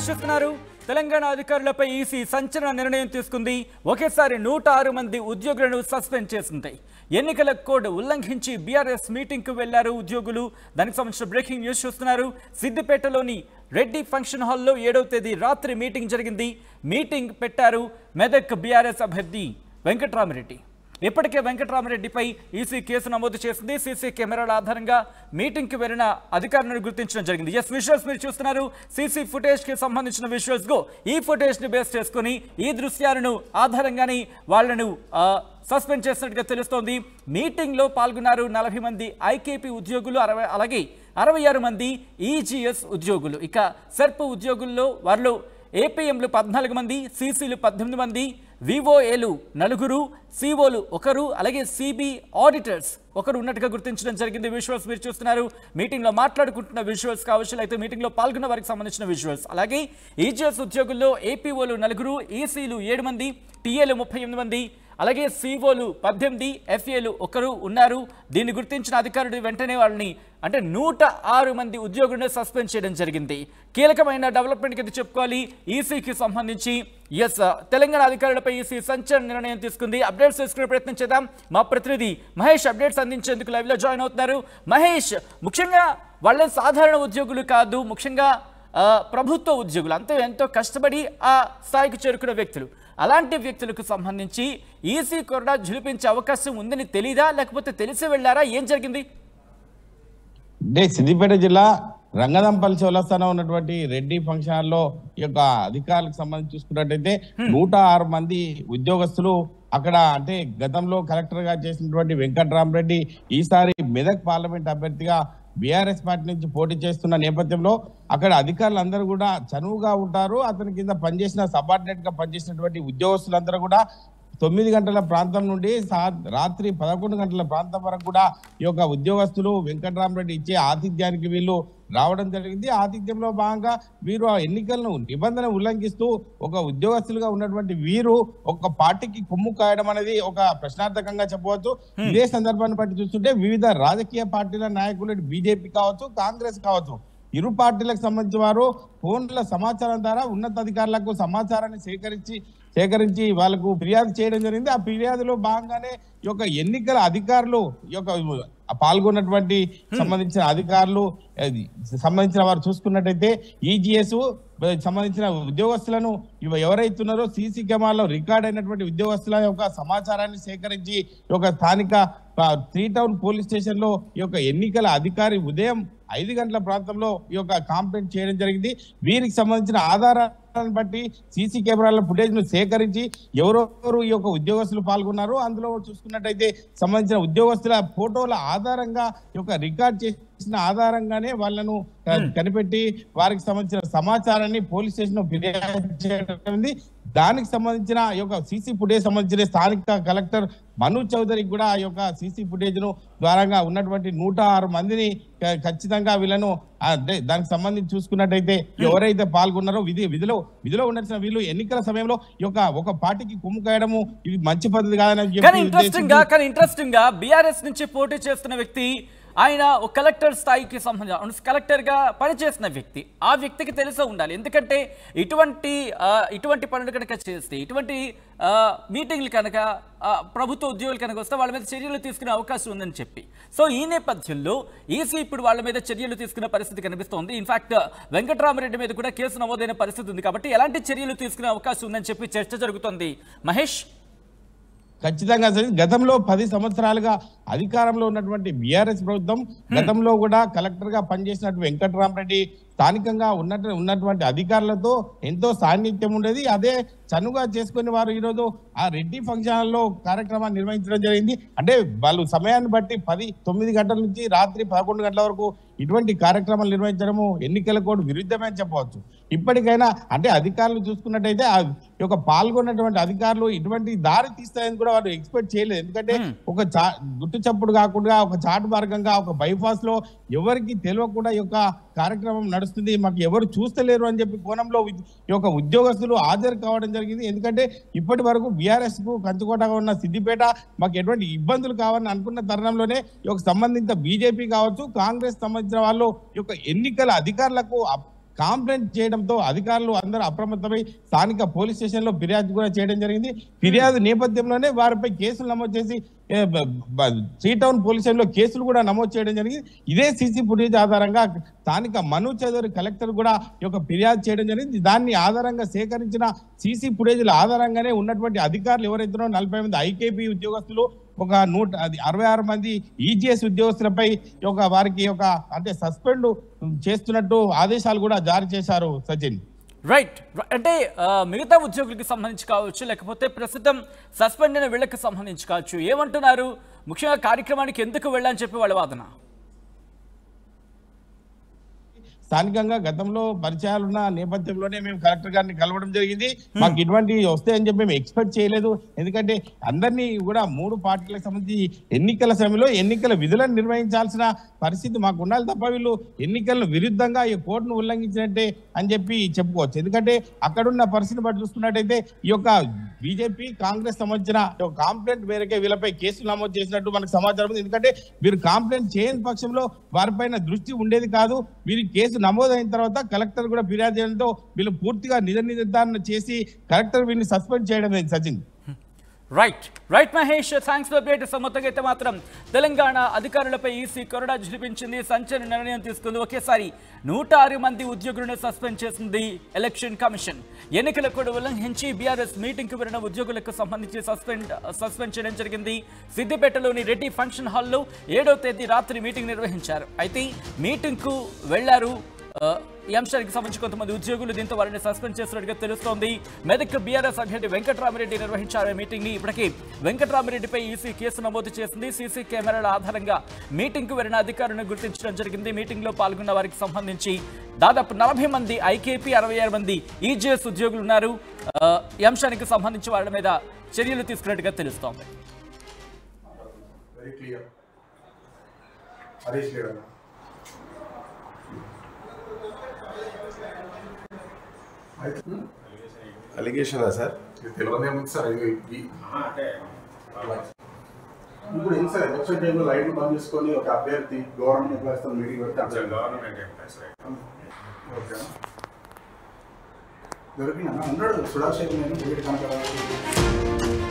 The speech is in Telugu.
న్యూస్ చూస్తున్నారు. తెలంగాణ అధికారులపై ఈసీ సంచలన నిర్ణయం తీసుకుంది. ఒకేసారి 106 మంది ఉద్యోగులను సస్పెండ్ చేసింది. ఎన్నికల కోడ్ ఉల్లంఘించి బీఆర్ఎస్ మీటింగ్ కు వెళ్లారు ఉద్యోగులు. దానికి సంబంధించిన బ్రేకింగ్ న్యూస్ చూస్తున్నారు. సిద్దిపేటలోని రెడ్డి ఫంక్షన్ హాల్లో 7వ తేదీ రాత్రి మీటింగ్ జరిగింది. మీటింగ్ పెట్టారు మెదక్ బీఆర్ఎస్ అభ్యర్థి వెంకట్రామిరెడ్డి. ఇప్పటికే వెంకట్రామిరెడ్డిపై ఈసీ కేసు నమోదు చేసింది. సీసీ కెమెరాల ఆధారంగా మీటింగ్కి వెళ్లిన అధికారులను గుర్తించడం జరిగింది. విజువల్స్ మీరు చూస్తున్నారు. సీసీ ఫుటేజ్ కి సంబంధించిన విజువల్స్ గో. ఈ ఫుటేజ్ ని బేస్ చేసుకుని ఈ దృశ్యాలను ఆధారంగానే వాళ్లను సస్పెండ్ చేసినట్టుగా తెలుస్తోంది. మీటింగ్ లో పాల్గొన్నారు 40 మంది ఐకేపీ ఉద్యోగులు, అలాగే 66 మంది ఈజీఎస్ ఉద్యోగులు. ఇక సెర్ప్ ఉద్యోగుల్లో వారిలో ఏపీఎంలు 14 మంది, సీసీలు 18 మంది, వివోఏలు 4, సిఓలు 1, అలాగే సిబి ఆడిటర్స్ 1 ఉన్నట్టుగా గుర్తించడం జరిగింది. విజువల్స్ మీరు చూస్తున్నారు. మీటింగ్ లో మాట్లాడుకుంటున్న విజువల్స్ కావచ్చు, అయితే మీటింగ్ లో పాల్గొన్న వారికి సంబంధించిన విజువల్స్. అలాగే ఈజీఎస్ ఉద్యోగుల్లో ఏపీఓలు 4, ఈసీలు 7 మంది, టీఏలు 38 మంది, అలాగే సిఓలు 18, ఎఫ్ఏలు 1 ఉన్నారు. దీన్ని గుర్తించిన అధికారులు వెంటనే వాళ్ళని అంటే 106 మంది ఉద్యోగులను సస్పెండ్ చేయడం జరిగింది. కీలకమైన డెవలప్మెంట్ కింద చెప్పుకోవాలి. ఈసీకి సంబంధించి తెలంగాణ అధికారులపై ఈసీ సంచలన నిర్ణయం తీసుకుంది. అప్డేట్స్ తీసుకునే ప్రయత్నం చేద్దాం. మా ప్రతినిధి మహేష్ అప్డేట్స్ అందించేందుకు లైవ్ లో జాయిన్ అవుతున్నారు. మహేష్, ముఖ్యంగా వాళ్ళ సాధారణ ఉద్యోగులు కాదు, ముఖ్యంగా ప్రభుత్వ ఉద్యోగులు, అంతే ఎంతో కష్టపడి ఆ స్థాయికి చేరుకున్న వ్యక్తులు. అలాంటి వ్యక్తులకు సంబంధించి ఈసీ కూడా జులిపించే అవకాశం ఉందని తెలీదా, లేకపోతే తెలిసి వెళ్ళారా? ఏం జరిగింది? అంటే సిద్దిపేట జిల్లా రంగదంపల్లి చౌరస్తాలో ఉన్నటువంటి రెడ్డి ఫంక్షన్ హాల్లో ఈ యొక్క అధికారులకు సంబంధించి చూసుకున్నట్టయితే 106 మంది ఉద్యోగస్తులు అక్కడ అంటే గతంలో కలెక్టర్ గా చేసినటువంటి వెంకట్రామిరెడ్డి ఈసారి మెదక్ పార్లమెంట్ అభ్యర్థిగా బీఆర్ఎస్ పార్టీ నుంచి పోటీ చేస్తున్న నేపథ్యంలో అక్కడ అధికారులందరూ కూడా చనువుగా ఉంటారు. అతని కింద పనిచేసిన సబార్డినేట్ గా పనిచేసినటువంటి ఉద్యోగస్తులందరూ కూడా 9 గంటల ప్రాంతం నుండి రాత్రి 11 గంటల ప్రాంతం వరకు కూడా ఈ యొక్క ఉద్యోగస్తులు వెంకట్రామిరెడ్డి ఇచ్చే ఆతిథ్యానికి వీళ్ళు రావడం జరిగింది. ఆతిథ్యంలో భాగంగా వీరు ఆ ఎన్నికలను నిబంధన ఉల్లంఘిస్తూ ఒక ఉద్యోగస్తులుగా ఉన్నటువంటి వీరు ఒక పార్టీకి కొమ్ము కాయడం అనేది ఒక ప్రశ్నార్థకంగా చెప్పవచ్చు. ఇదే సందర్భాన్ని బట్టి చూస్తుంటే వివిధ రాజకీయ పార్టీల నాయకులు, బీజేపీ కావచ్చు, కాంగ్రెస్ కావచ్చు, ఇరు పార్టీలకు సంబంధించిన వారు ఫోన్ల సమాచారం ద్వారా ఉన్నతాధికారులకు సమాచారాన్ని సేకరించి వాళ్ళకు ఫిర్యాదు చేయడం జరిగింది. ఆ ఫిర్యాదులో భాగంగానే ఈ యొక్క ఎన్నికల అధికారులు ఈ యొక్క పాల్గొన్నటువంటి సంబంధించిన అధికారులు సంబంధించిన వారు చూసుకున్నట్టయితే ఈజీఎస్ సంబంధించిన ఉద్యోగస్తులను ఎవరైతున్నారో సీసీ కెమెరాలో రికార్డ్ అయినటువంటి ఉద్యోగస్తుల యొక్క సమాచారాన్ని సేకరించి ఈ యొక్క స్థానిక 3 టౌన్ పోలీస్ స్టేషన్ లో ఈ యొక్క ఎన్నికల అధికారి ఉదయం 5 గంటల ప్రాంతంలో ఈ యొక్క కంప్లైంట్ చేయడం జరిగింది. వీరికి సంబంధించిన ఆధారాలను బట్టి సీసీ కెమెరాల ఫుటేజ్ ను సేకరించి ఎవరెవరు ఈ యొక్క ఉద్యోగస్తులు పాల్గొన్నారు, అందులో చూసుకున్నట్టయితే సంబంధించిన ఉద్యోగస్తుల ఫోటోల ఆధారంగా ఈ యొక్క రికార్డ్ చేసిన ఆధారంగానే వాళ్ళను కనిపెట్టి వారికి సంబంధించిన సమాచారాన్ని పోలీస్ స్టేషన్ ఫిర్యాదు చేయడం. దానికి సంబంధించిన ఈ యొక్క సీసీ ఫుటేజ్ సంబంధించిన స్థానిక కలెక్టర్ మనోజ్ చౌదరికి కూడా ఈ యొక్క సీసీ ఫుటేజ్ ను ద్వారా ఉన్నటువంటి 106 మందిని ఖచ్చితంగా వీళ్ళను దానికి సంబంధించి చూసుకున్నట్టయితే ఎవరైతే పాల్గొన్నారో విధిలో ఉండాల్సిన వీళ్ళు ఎన్నికల సమయంలో ఈ యొక్క ఒక పార్టీకి కొమ్ము కాయడము ఇది మంచి పద్ధతి కాదని ఇంట్రెస్టింగ్ గా బీఆర్ఎస్ నుంచి పోటీ చేస్తున్న వ్యక్తి, ఆయన ఒక కలెక్టర్ స్థాయికి సంబంధించిన కలెక్టర్గా పనిచేసిన వ్యక్తి. ఆ వ్యక్తికి తెలిసే ఉండాలి. ఎందుకంటే ఇటువంటి పనులు కనుక చేస్తే, ఇటువంటి మీటింగ్లు కనుక ప్రభుత్వ ఉద్యోగులు కనుక వస్తే వాళ్ళ మీద చర్యలు తీసుకునే అవకాశం ఉందని చెప్పి, సో ఈ నేపథ్యంలో ఈసీ ఇప్పుడు వాళ్ళ మీద చర్యలు తీసుకునే పరిస్థితి కనిపిస్తోంది. ఇన్ఫాక్ట్ వెంకట్రామిరెడ్డి మీద కూడా కేసు నమోదైన పరిస్థితి ఉంది. కాబట్టి ఎలాంటి చర్యలు తీసుకునే అవకాశం ఉందని చెప్పి చర్చ జరుగుతోంది. మహేష్, ఖచ్చితంగా గతంలో 10 సంవత్సరాలుగా అధికారంలో ఉన్నటువంటి బీఆర్ఎస్ ప్రభుత్వం గతంలో కూడా కలెక్టర్ గా పనిచేసినటువంటి వెంకట్రామిరెడ్డి స్థానికంగా ఉన్నటువంటి అధికారులతో ఎంతో సాన్నిధ్యం ఉండేది. అదే చనువుగా చేసుకుని వారు ఈరోజు ఆ రెడ్డి ఫంక్షన్ హాల్లో కార్యక్రమాన్ని నిర్వహించడం జరిగింది. అంటే వాళ్ళు సమయాన్ని బట్టి 9 గంటల నుంచి రాత్రి 11 గంటల వరకు ఇటువంటి కార్యక్రమాలు నిర్వహించడము ఎన్నికల కోడ్ విరుద్ధమే అని చెప్పవచ్చు. ఇప్పటికైనా అంటే అధికారులు చూసుకున్నట్టయితే ఈ యొక్క పాల్గొన్నటువంటి అధికారులు ఇటువంటి దారి తీస్తాయని కూడా వారు ఎక్స్పెక్ట్ చేయలేదు. ఎందుకంటే ఒక గుట్టు చప్పుడు కాకుండా ఒక చాటు మార్గంగా ఒక బైపాస్ లో ఎవరికి తెలియకుండా ఈ యొక్క కార్యక్రమం నడుస్తుంది, మాకు ఎవరు చూస్తలేరు అని చెప్పి కోణంలో ఈ యొక్క ఉద్యోగస్తులు హాజరు కావడం జరిగింది. ఎందుకంటే ఇప్పటి వరకు బీఆర్ఎస్ కు కంచుకోటగా ఉన్న సిద్దిపేట మాకు ఎటువంటి ఇబ్బందులు కావాలని అనుకున్న తరుణంలోనే ఈ యొక్క సంబంధిత బీజేపీ కావచ్చు, కాంగ్రెస్ సంబంధించిన వాళ్ళు ఈ యొక్క ఎన్నికల అధికారులకు కాంప్లైంట్ చేయడంతో అధికారులు అందరూ అప్రమత్తమై స్థానిక పోలీస్ స్టేషన్ లో ఫిర్యాదు కూడా చేయడం జరిగింది. ఫిర్యాదు నేపథ్యంలోనే వారిపై కేసులు నమోదు చేసి శ్రీ టౌన్ పోలీస్ స్టేషన్ లో కేసులు కూడా నమోదు చేయడం జరిగింది. ఇదే సీసీ ఫుటేజ్ ఆధారంగా స్థానిక మను చౌదరి కలెక్టర్ కూడా ఈ యొక్క ఫిర్యాదు చేయడం జరిగింది. దాన్ని ఆధారంగా సేకరించిన సీసీ ఫుటేజ్ల ఆధారంగానే ఉన్నటువంటి అధికారులు ఎవరైతున్నారో 40 మంది ఐకేపీ ఉద్యోగస్తులు, ఒక 166 మంది ఈజీఎస్ ఉద్యోగస్తులపై వారికి అంటే సస్పెండ్ చేస్తున్నట్టు ఆదేశాలు కూడా జారీ చేశారు సచిన్. రైట్. అంటే మిగతా ఉద్యోగులకి సంబంధించి కావచ్చు, లేకపోతే ప్రస్తుతం సస్పెండ్ అయిన వీళ్ళకి సంబంధించి కావచ్చు, ఏమంటున్నారు? ముఖ్యంగా కార్యక్రమానికి ఎందుకు వెళ్ళని చెప్పి వాళ్ళ వాదన. స్థానికంగా గతంలో పరిచయాలున్న నేపథ్యంలోనే మేము కలెక్టర్ గారిని కలవడం జరిగింది. మాకు ఇటువంటి వస్తాయని చెప్పి మేము ఎక్స్పెక్ట్ చేయలేదు. ఎందుకంటే అందరినీ కూడా 3 పార్టీలకు సంబంధించి ఎన్నికల సమయంలో ఎన్నికల విధులను నిర్వహించాల్సిన పరిస్థితి మాకు ఉండాలి తప్ప వీళ్ళు ఎన్నికలను విరుద్ధంగా ఈ కోర్టును ఉల్లంఘించినట్టే అని చెప్పి చెప్పుకోవచ్చు. ఎందుకంటే అక్కడున్న పరిస్థితిని బట్టి చూసుకున్నట్టయితే ఈ యొక్క బీజేపీ కాంగ్రెస్ సంబంధించిన కాంప్లైంట్ మేరకే వీళ్ళపై కేసులు నమోదు చేసినట్టు మనకు సమాచారం ఉంది. ఎందుకంటే వీరు కాంప్లైంట్ చేయని పక్షంలో వారిపైన దృష్టి ఉండేది కాదు. వీరి కేసు నమోదైన తర్వాత కలెక్టర్ కూడా ఫిర్యాదు చేయడంతో వీళ్ళు పూర్తిగా నిజ నిర్ధారణ చేసి కలెక్టర్ వీరిని సస్పెండ్ చేయడం Sachin. Right Mahesh, thanks for update. మొత్తంగా అయితే మాత్రం తెలంగాణ అధికారులపై ఈసీ కొరడా జులిపించింది, సంచలన నిర్ణయం తీసుకుంది. ఒకేసారి 106 మంది ఉద్యోగులను సస్పెండ్ చేసింది ఎలక్షన్ కమిషన్. ఎన్నికల కోడ్ ఉల్లంఘించి బీఆర్ఎస్ మీటింగ్కు వెళ్ళిన ఉద్యోగులకు సంబంధించి సస్పెండ్ చేయడం జరిగింది. సిద్దిపేటలోని రెడ్డి ఫంక్షన్ హాల్లో 7వ తేదీ రాత్రి మీటింగ్ నిర్వహించారు. అయితే మీటింగ్కు వెళ్లారు ఈ అంశానికి సంబంధించి కొంతమంది ఉద్యోగులు. దీంతో వారిని సస్పెండ్ చేస్తున్నట్టుగా తెలుస్తోంది. మెదక్ బీఆర్ఎస్ అభ్యర్థి వెంకట్రామిరెడ్డి నిర్వహించారు మీటింగ్ ని. ఇప్పటికీ వెంకట్రామిరెడ్డిపై ఈసీ కేసు నమోదు చేసింది. సీసీ కెమెరాల ఆధారంగా మీటింగ్ కు వెళ్లిన అధికారులను గుర్తించడం జరిగింది. మీటింగ్ లో పాల్గొన్న వారికి సంబంధించి దాదాపు 40 మంది ఐకేపీ, 66 మంది ఈజీఎస్ ఉద్యోగులు ఉన్నారు. ఈ అంశానికి సంబంధించి వారి మీద చర్యలు తీసుకున్నట్టుగా తెలుస్తోంది. అలిగేషన్ సార్ తెలియదేముంది సార్. ఇప్పుడు ఏం సార్ ఎలక్షన్ టైంలో లైట్లు బంద్ చేసుకొని ఒక అభ్యర్థి గవర్నమెంట్ ఎంప్లాయీస్ మీటింగ్ పెడితే గవర్నమెంట్ ఎంప్లాయీస్ ఓకే దొరికినా ఉన్నాడు సుడాశేఖర్ నేను కనుక